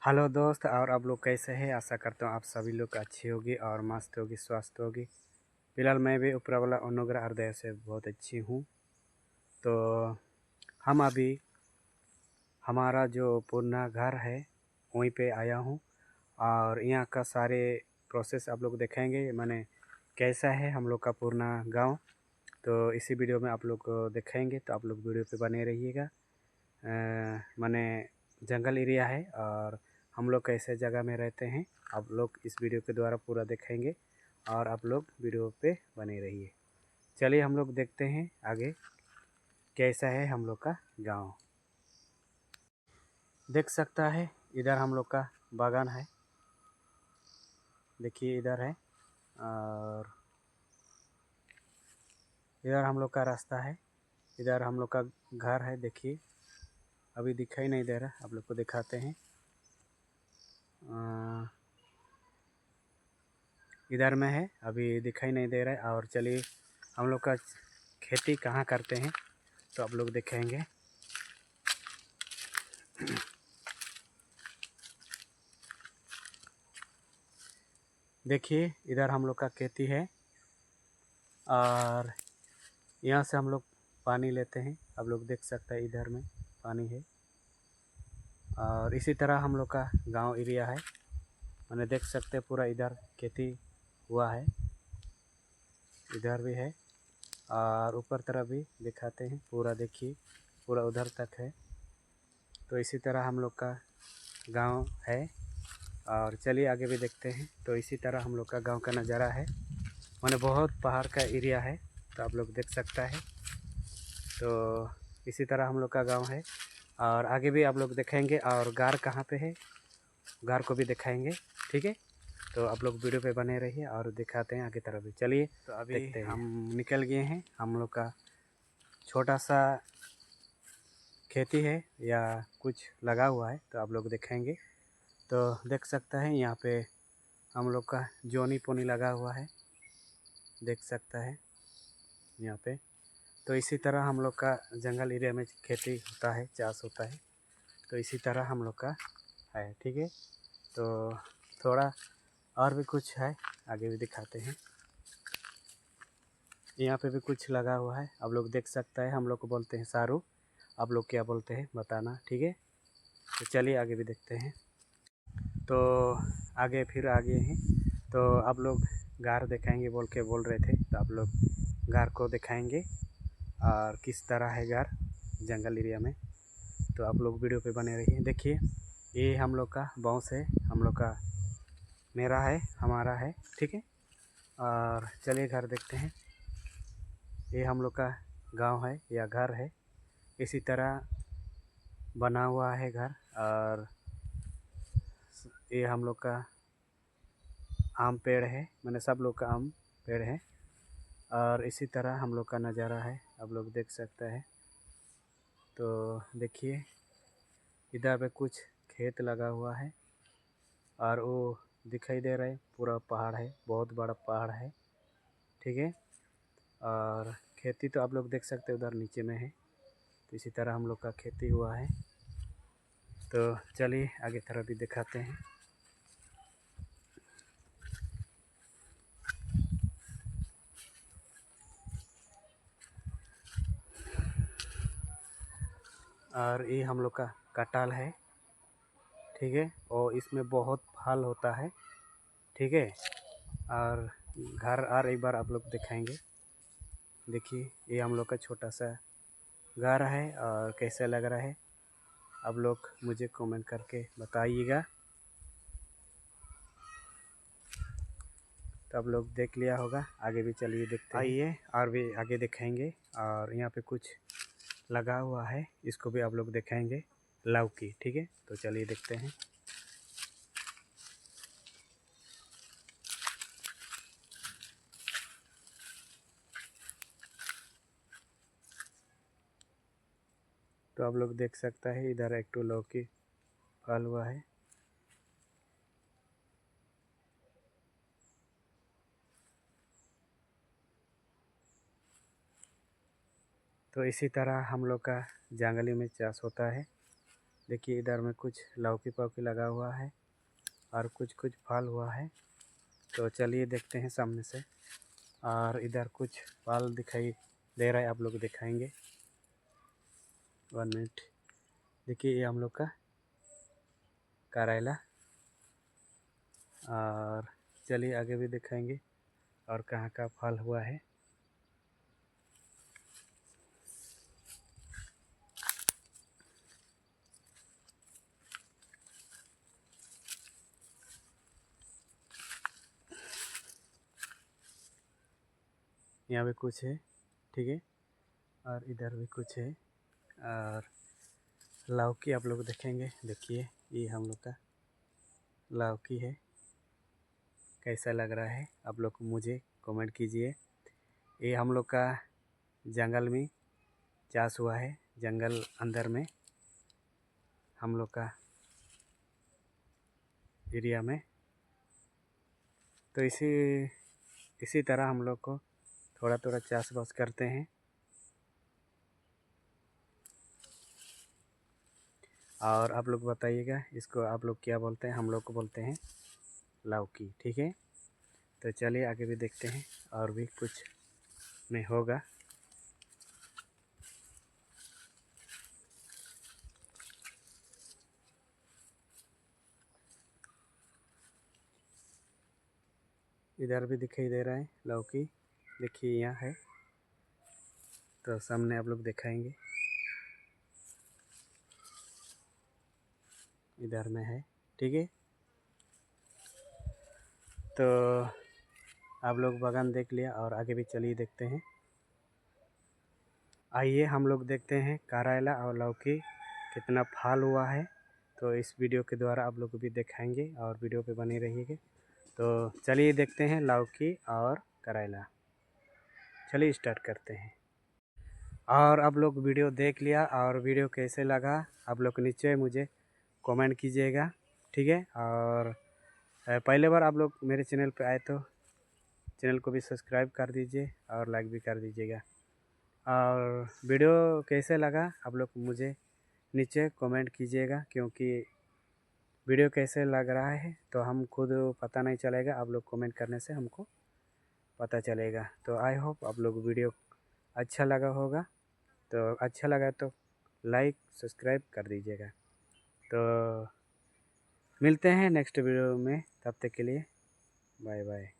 Hello दोस्त, और आप लोग कैसे हैं। आशा करता हूँ आप सभी लोग अच्छी होगी और मस्त होगी, स्वस्थ होगी। फिलहाल मैं भी ऊपर वाला अनुग्रह हृदय से बहुत अच्छी हूँ। तो हम अभी हमारा जो पुराना घर है वहीं पे आया हूँ और यहाँ का सारे प्रोसेस आप लोग देखेंगे। मैंने कैसा है हम लोग का पुराना गांव, तो इसी वीडियो में आप लोग को दिखाएंगे। तो आप लोग वीडियो पे बने रहिएगा। माने जंगल एरिया है और हम लोग कैसे जगह में रहते हैं आप लोग इस वीडियो के द्वारा पूरा देखेंगे और आप लोग वीडियो पे बने रहिए। चलिए हम लोग देखते हैं आगे कैसा है हम लोग का गांव। देख सकता है इधर हम लोग का बागान है, देखिए इधर है। और इधर हम लोग का रास्ता है, इधर हम लोग का घर है। देखिए अभी दिखाई नहीं दे रहा, आप लोग को दिखाते हैं। इधर में है, अभी दिखाई नहीं दे रहा है। और चलिए हम लोग का खेती कहाँ करते हैं तो आप लोग देखेंगे। देखिए इधर हम लोग का खेती है और यहाँ से हम लोग पानी लेते हैं। आप लोग देख सकते हैं इधर में पानी है। और इसी तरह हम लोग का गांव एरिया है, मैंने देख सकते हैं पूरा इधर खेती हुआ है, इधर भी है और ऊपर तरफ भी दिखाते हैं पूरा। देखिए पूरा उधर तक है। तो इसी तरह हम लोग का गांव है और चलिए आगे भी देखते हैं। तो इसी तरह हम लोग का गांव का नज़ारा है, माने बहुत पहाड़ का एरिया है, तो आप लोग देख सकता है। तो इसी तरह हम लोग का गांव है और आगे भी आप लोग देखेंगे। और गार कहाँ पे है, गार को भी दिखाएंगे, ठीक है। तो आप लोग वीडियो पे बने रहिए और दिखाते हैं आगे तरफ भी। चलिए तो अभी हम निकल गए हैं। हम लोग का छोटा सा खेती है या कुछ लगा हुआ है, तो आप लोग दिखाएंगे। तो देख सकता है यहाँ पे हम लोग का जोनी पोनी लगा हुआ है, देख सकता है यहाँ पे। तो इसी तरह हम लोग का जंगल एरिया में खेती होता है, चाष होता है। तो इसी तरह हम लोग का है, ठीक है। तो थोड़ा और भी कुछ है, आगे भी दिखाते हैं। यहाँ पे भी कुछ लगा हुआ है, आप लोग देख सकता है। हम लोग को बोलते हैं सारू, आप लोग क्या बोलते हैं बताना, ठीक है। तो चलिए आगे भी देखते हैं। तो आगे फिर आगे हैं, तो आप लोग गार दिखाएंगे बोल के बोल रहे थे, तो आप लोग गार को दिखाएंगे और किस तरह है गार जंगल एरिया में। तो आप लोग वीडियो पे बने रहिए। देखिए ये हम लोग का बांस है, हम लोग का मेरा है, हमारा है, ठीक है। और चलिए घर देखते हैं। ये हम लोग का गांव है या घर है, इसी तरह बना हुआ है घर। और ये हम लोग का आम पेड़ है, मैंने सब लोग का आम पेड़ है। और इसी तरह हम लोग का नज़ारा है, आप लोग देख सकते हैं। तो देखिए इधर पे कुछ खेत लगा हुआ है और वो दिखाई दे रहा है, पूरा पहाड़ है, बहुत बड़ा पहाड़ है, ठीक है। और खेती तो आप लोग देख सकते हैं उधर नीचे में है। तो इसी तरह हम लोग का खेती हुआ है। तो चलिए आगे तरफ भी दिखाते हैं। और ये हम लोग का कटहल है, ठीक है। और इसमें बहुत फल होता है, ठीक है। और घर और एक बार आप लोग दिखाएंगे। देखिए ये हम लोग का छोटा सा घर है और कैसा लग रहा है आप लोग मुझे कमेंट करके बताइएगा। तो आप लोग देख लिया होगा, आगे भी चलिए देखते हैं। आइए और भी आगे दिखाएंगे। और यहाँ पे कुछ लगा हुआ है, इसको भी आप लोग दिखाएंगे, लौकी, ठीक है। तो चलिए देखते हैं। तो आप लोग देख सकता है इधर एक तो लौकी फल हुआ है। तो इसी तरह हम लोग का जंगली में चाष होता है, देखिए इधर में कुछ लौकी पौकी लगा हुआ है और कुछ कुछ फल हुआ है। तो चलिए देखते हैं सामने से। और इधर कुछ फल दिखाई दे रहा है, आप लोग दिखाएंगे 1 मिनट। देखिए ये हम लोग का करेला। और चलिए आगे भी दिखाएंगे और कहाँ का फल हुआ है। यहाँ भी कुछ है, ठीक है, और इधर भी कुछ है। और लौकी आप लोग देखेंगे, देखिए ये हम लोग का लौकी है। कैसा लग रहा है आप लोग मुझे कमेंट कीजिए। ये हम लोग का जंगल में चाष हुआ है, जंगल अंदर में हम लोग का एरिया में। तो इसी तरह हम लोग को थोड़ा थोड़ा चाष बास करते हैं। और आप लोग बताइएगा इसको आप लोग क्या बोलते हैं। हम लोग को बोलते हैं लौकी, ठीक है। तो चलिए आगे भी देखते हैं और भी कुछ में होगा। इधर भी दिखाई दे रहा है लौकी, देखिए यहाँ है। तो सामने आप लोग दिखाएंगे, इधर में है, ठीक है। तो आप लोग बागान देख लिया और आगे भी चलिए देखते हैं। आइए हम लोग देखते हैं करेला और लौकी कितना फल हुआ है। तो इस वीडियो के द्वारा आप लोग को भी दिखाएंगे और वीडियो पे बने रहिएगा। तो चलिए देखते हैं लौकी और करेला। चलिए स्टार्ट करते हैं। और आप लोग वीडियो देख लिया और वीडियो कैसे लगा आप लोग नीचे मुझे कमेंट कीजिएगा, ठीक है। और पहले बार आप लोग मेरे चैनल पे आए तो चैनल को भी सब्सक्राइब कर दीजिए और लाइक भी कर दीजिएगा। और वीडियो कैसे लगा आप लोग मुझे नीचे कमेंट कीजिएगा, क्योंकि वीडियो कैसे लग रहा है तो हम खुद पता नहीं चलेगा, आप लोग कमेंट करने से हमको पता चलेगा। तो आई होप आप लोग वीडियो अच्छा लगा होगा। तो अच्छा लगा तो लाइक सब्सक्राइब कर दीजिएगा। तो मिलते हैं नेक्स्ट वीडियो में, तब तक के लिए बाय बाय।